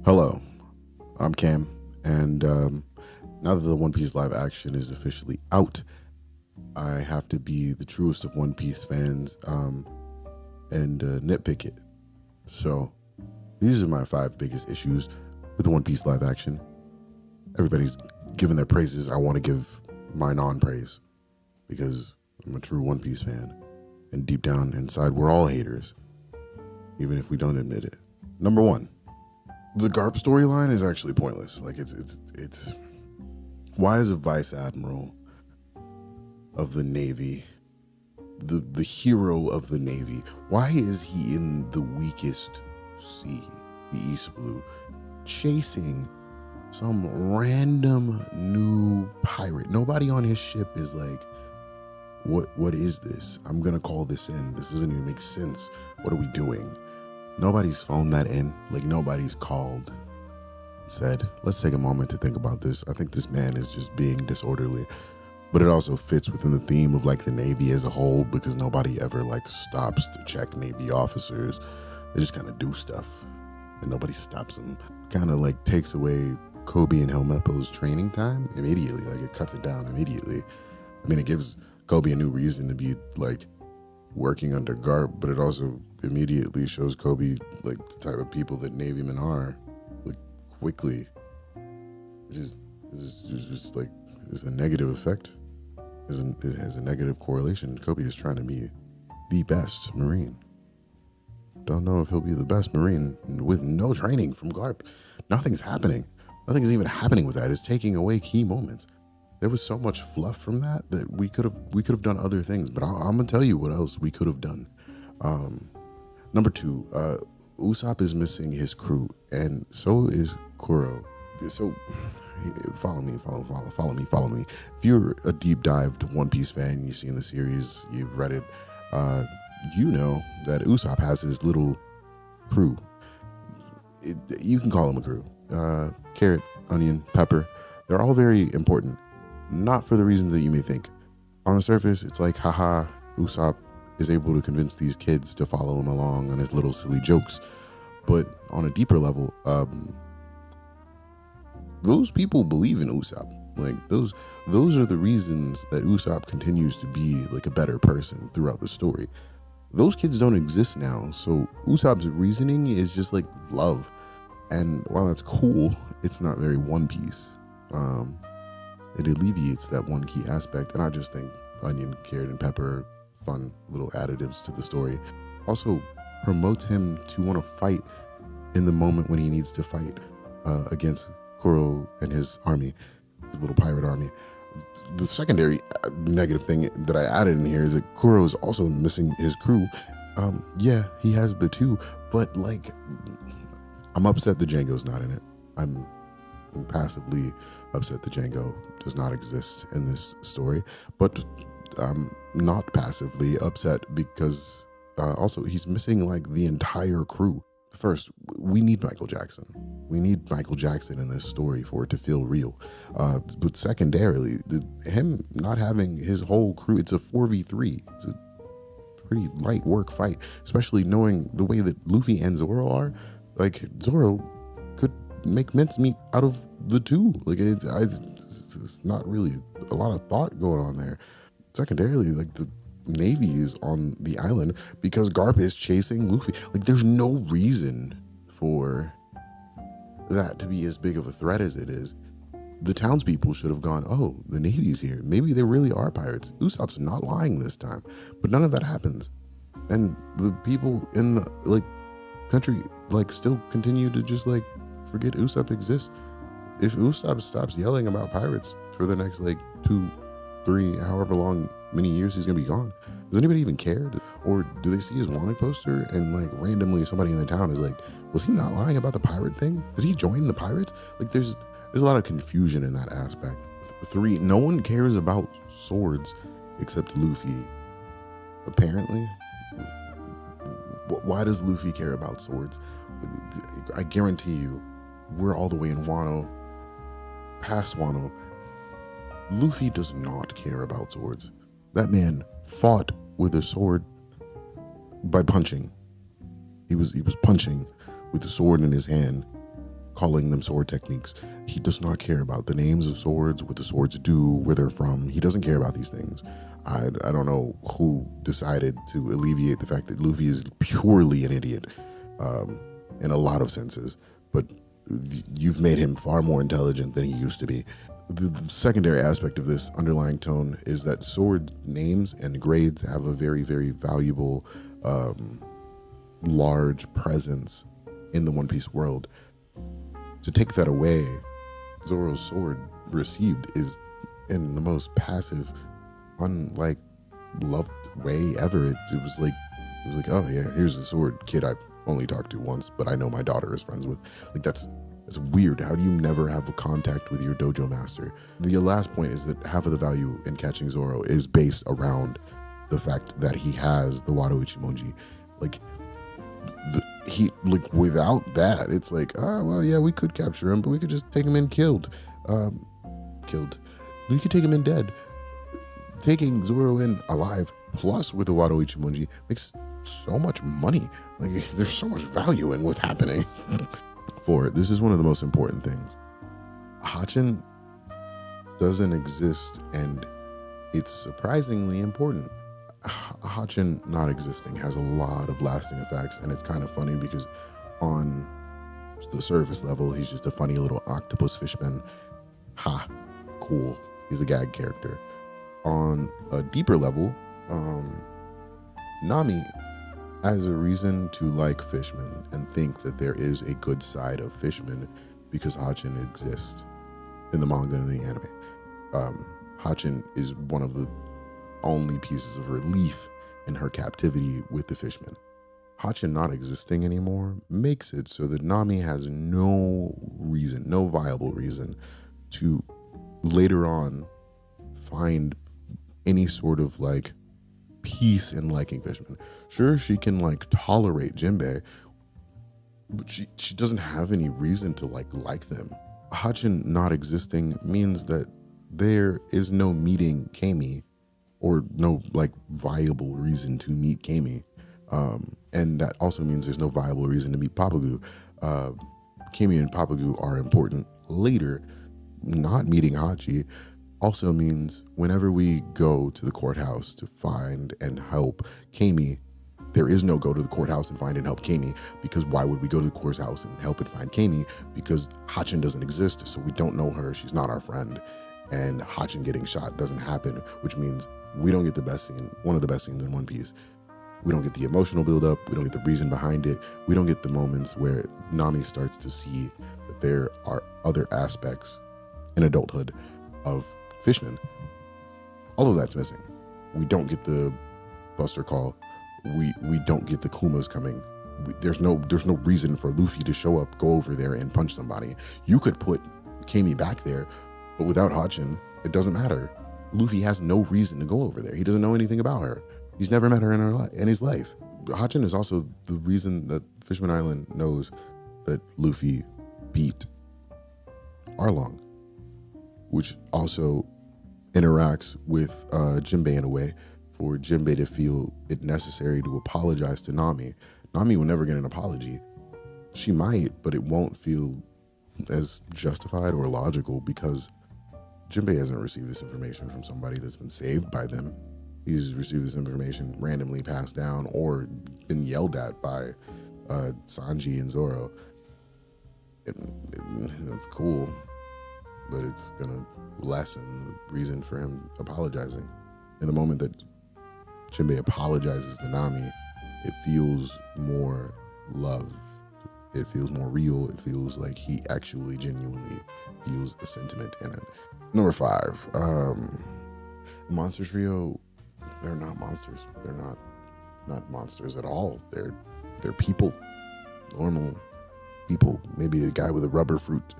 Hello, I'm Cam, and now that the One Piece live action is officially out, I have to be the truest of One Piece fans and nitpick it. So, these are my 5 biggest issues with the One Piece live action. Everybody's giving their praises. I want to give my non-praise because I'm a true One Piece fan, and deep down inside, we're all haters, even if we don't admit it. Number 1. The Garp storyline is actually pointless. Like it's why is a vice admiral of the Navy, the hero of the Navy, why is he in the weakest sea, the East Blue, chasing some random new pirate? Nobody on his ship is like, what is this? I'm gonna call this in. This doesn't even make sense. What are we doing? Nobody's phoned that in. Like, nobody's called and said, let's take a moment to think about this. I think this man is just being disorderly. But it also fits within the theme of like the Navy as a whole, because nobody ever like stops to check Navy officers. They just kind of do stuff and nobody stops them. Kind of like takes away Kobe and Helmeppo's training time immediately. Like, it cuts it down immediately. I mean, it gives Kobe a new reason to be like working under Garp, but it also immediately shows Kobe like the type of people that Navy men are, like, quickly. It's just like, it's a negative effect. It has a negative correlation. Kobe is trying to be the best Marine. Don't know if he'll be the best Marine with no training from Garp. Nothing's happening. Nothing's even happening with that. It's taking away key moments. There was so much fluff from that we could have done other things, but I'm gonna tell you what else we could have done. Number 2, Usopp is missing his crew, and so is Kuro. So follow me. If you're a deep dived One Piece fan, you've seen the series, you've read it, you know that Usopp has his little crew. You can call him a crew. Carrot, onion, pepper. They're all very important. Not for the reasons that you may think. On the surface, it's like, haha, Usopp is able to convince these kids to follow him along on his little silly jokes. But on a deeper level, those people believe in Usopp. Like, those are the reasons that Usopp continues to be like a better person throughout the story. Those kids don't exist now, so Usopp's reasoning is just like love. And while that's cool, it's not very One Piece. It alleviates that one key aspect, and I just think onion, carrot, and pepper are fun little additives to the story. Also promotes him to want to fight in the moment when he needs to fight against Kuro and his army, his little pirate army. The secondary negative thing that I added in here is that Kuro is also missing his crew. Yeah, he has the 2, but like, I'm upset that Django's not in it. I'm passively upset that Django does not exist in this story, but I'm not passively upset because also he's missing like the entire crew. First, we need Michael Jackson. We need Michael Jackson in this story for it to feel real. But secondarily, him not having his whole crew, it's a 4v3. It's a pretty light work fight, especially knowing the way that Luffy and Zoro are. Like, Zoro could make mincemeat out of the 2. Like, it's not really a lot of thought going on there. Secondarily, like, the Navy is on the island because Garp is chasing Luffy. Like, there's no reason for that to be as big of a threat as it is. The townspeople should have gone, oh, the Navy's here. Maybe they really are pirates. Usopp's not lying this time. But none of that happens. And the people in the like country like still continue to just like forget Usopp exists. If Usopp stops yelling about pirates for the next like 2, 3, however long, many years he's gonna be gone, does anybody even care? Or do they see his wanted poster and like randomly somebody in the town is like, was he not lying about the pirate thing? Did he join the pirates? Like, there's a lot of confusion in that aspect. 3, no one cares about swords except Luffy. Apparently. Why does Luffy care about swords? I guarantee you, we're all the way in Wano, past Wano. Luffy does not care about swords. That man fought with a sword by punching. He was punching with the sword in his hand calling them sword techniques. He does not care about the names of swords, what the swords do, where they're from. He doesn't care about these things. I don't know who decided to alleviate the fact that Luffy is purely an idiot in a lot of senses, but you've made him far more intelligent than he used to be. The secondary aspect of this underlying tone is that sword names and grades have a very, very valuable, large presence in the One Piece world. To take that away, Zoro's sword received is in the most passive, unlike loved way ever. It was like, oh yeah, here's the sword, kid I've only talked to once, but I know my daughter is friends with. Like, that's weird. How do you never have a contact with your dojo master? The last point is that half of the value in catching Zoro is based around the fact that he has the Wado Ichimonji. Like, without that, it's like, well, yeah, we could capture him, but we could just take him in killed. We could take him in dead. Taking Zoro in alive, plus with the Wado Ichimonji, makes so much money. Like, there's so much value in what's happening. This is one of the most important things. Hachin doesn't exist, and it's surprisingly important. Hachin not existing has a lot of lasting effects, and it's kind of funny because on the surface level, he's just a funny little octopus fishman. Ha, cool. He's a gag character. On a deeper level, Nami has a reason to like fishmen and think that there is a good side of fishmen because Hachin exists in the manga and the anime. Hachin is one of the only pieces of relief in her captivity with the fishmen. Hachin not existing anymore makes it so that Nami has no viable reason to later on find any sort of like peace in liking fishmen. Sure, she can like tolerate Jinbei, but she doesn't have any reason to like them. Hachin not existing means that there is no meeting Kami, or no like viable reason to meet Kami. And that also means there's no viable reason to meet Papagu. Kami and Papagu are important later. Not meeting Hachi also means whenever we go to the courthouse to find and help Kami, there is no go to the courthouse and find and help Kami, because why would we go to the courthouse and help and find Kami? Because Hachin doesn't exist, so we don't know her, she's not our friend. And Hachin getting shot doesn't happen, which means we don't get the best scene, one of the best scenes in One Piece. We don't get the emotional buildup, we don't get the reason behind it, we don't get the moments where Nami starts to see that there are other aspects in adulthood of fishmen. All of that's missing. We don't get the Buster call. We don't get the Kumas coming. There's no reason for Luffy to show up, go over there and punch somebody. You could put Kami back there, but without Hachin, it doesn't matter. Luffy has no reason to go over there. He doesn't know anything about her. He's never met her in his life. Hachin is also the reason that Fishman Island knows that Luffy beat Arlong, which also interacts with Jinbei in a way for Jinbei to feel it necessary to apologize to Nami. Nami will never get an apology. She might, but it won't feel as justified or logical because Jinbei hasn't received this information from somebody that's been saved by them. He's received this information randomly passed down or been yelled at by Sanji and Zoro. That's cool, but it's gonna lessen the reason for him apologizing. In the moment that Jinbei apologizes to Nami, it feels more love. It feels more real. It feels like he actually genuinely feels a sentiment in it. Number 5, the Monster Trio, they're not monsters. They're not monsters at all. They're people, normal people. Maybe a guy with a rubber fruit,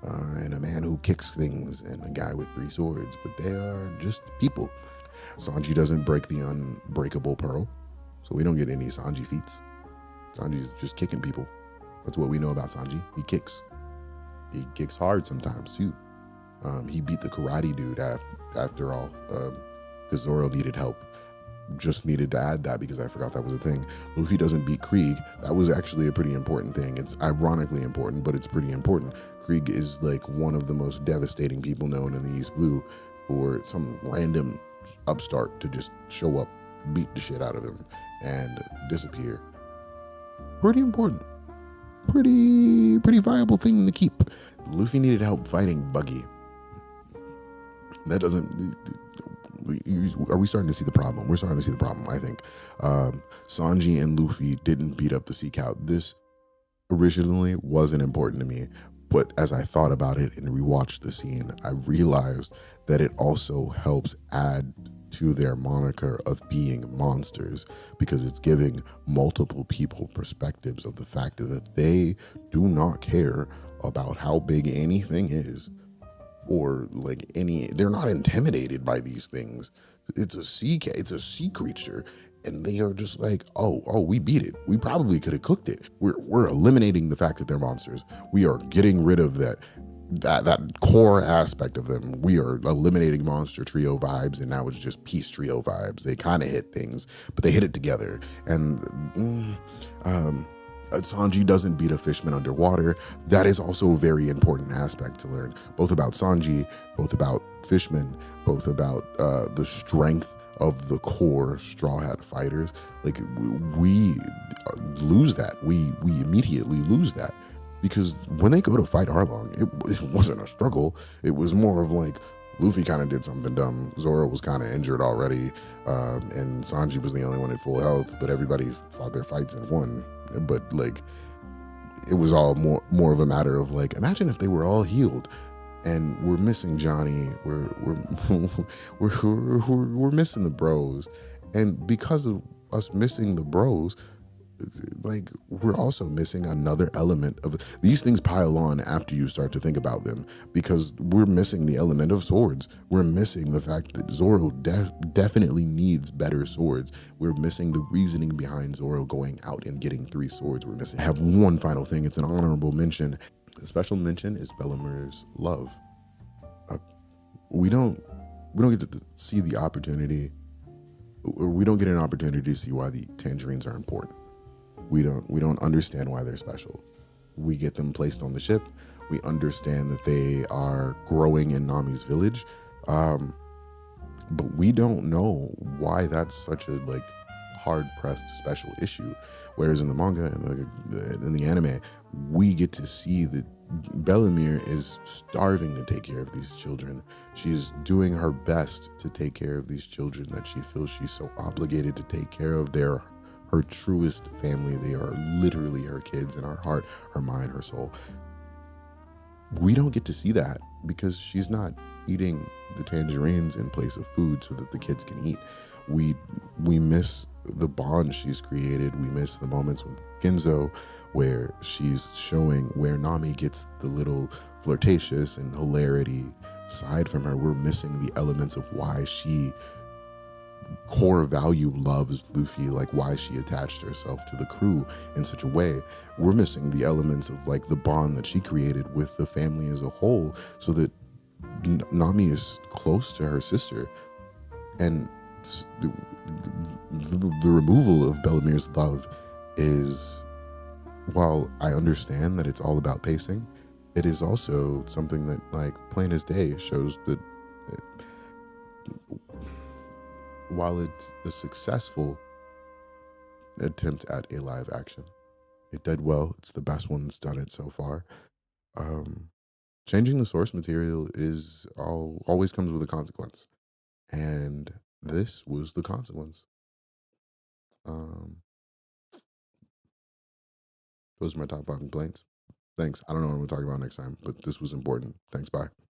and a man who kicks things, and a guy with 3 swords, but they are just people. Sanji doesn't break the unbreakable pearl, so we don't get any Sanji feats. Sanji's just kicking people. That's what we know about Sanji. He kicks. He kicks hard sometimes too. He beat the karate dude after all, because Zoro needed help. just needed to add that because I forgot that was a thing. Luffy doesn't beat Krieg. That was actually a pretty important thing. It's ironically important, but it's pretty important. Krieg is like one of the most devastating people known in the East Blue, for some random upstart to just show up, beat the shit out of him, and disappear. Pretty important. Pretty viable thing to keep. Luffy needed help fighting Buggy. That doesn't. Are we starting to see the problem? We're starting to see the problem, I think. Sanji and Luffy didn't beat up the Sea Cow. This originally wasn't important to me, but as I thought about it and rewatched the scene, I realized that it also helps add to their moniker of being monsters, because it's giving multiple people perspectives of the fact that they do not care about how big anything is, or like they're not intimidated by these things. It's a sea creature, and they are just like, oh, we beat it. We probably could have cooked it. We're eliminating the fact that they're monsters. We are getting rid of that core aspect of them. We are eliminating monster trio vibes, and now it's just peace trio vibes. They kind of hit things, but they hit it together. And Sanji doesn't beat a fishman underwater. That is also a very important aspect to learn, both about Sanji, both about fishmen, both about the strength of the core Straw Hat fighters. Like, we lose that. We immediately lose that, because when they go to fight Arlong, it wasn't a struggle. It was more of like, Luffy kind of did something dumb. Zoro was kind of injured already, and Sanji was the only one at full health, but everybody fought their fights and won. But like, it was all more of a matter of like, imagine if they were all healed, and we're missing Johnny, we're missing the bros, and because of us missing the bros, like, we're also missing another element of these things pile on after you start to think about them, because we're missing the element of swords. We're missing the fact that Zoro definitely needs better swords. We're missing the reasoning behind Zoro going out and getting 3 swords. We're missing. I have one final thing. It's an honorable mention. A special mention is Bellamir's love. We don't get to see the opportunity, or we don't get an opportunity to see why the tangerines are important. We don't understand why they're special. We get them placed on the ship. We understand that they are growing in Nami's village, but we don't know why that's such a like hard-pressed special issue. Whereas in the manga and in the anime, we get to see that Bellamere is starving to take care of these children. She's doing her best to take care of these children that she feels she's so obligated to take care of. Her truest family. They are literally her kids in her heart, her mind, her soul. We don't get to see that because she's not eating the tangerines in place of food so that the kids can eat. We miss the bond she's created. We miss the moments with Ginzo where she's showing where Nami gets the little flirtatious and hilarity side from her. We're missing the elements of why she core value loves Luffy, like why she attached herself to the crew in such a way. We're missing the elements of like the bond that she created with the family as a whole, so that Nami is close to her sister. And the removal of Bellamir's love is, while I understand that it's all about pacing, it is also something that, like, plain as day shows that while it's a successful attempt at a live action, it did well. It's the best one that's done it so far. Changing the source material always comes with a consequence, and this was the consequence. Those are my top 5 complaints. Thanks. I don't know what I'm going to talk about next time, but this was important. Thanks. Bye.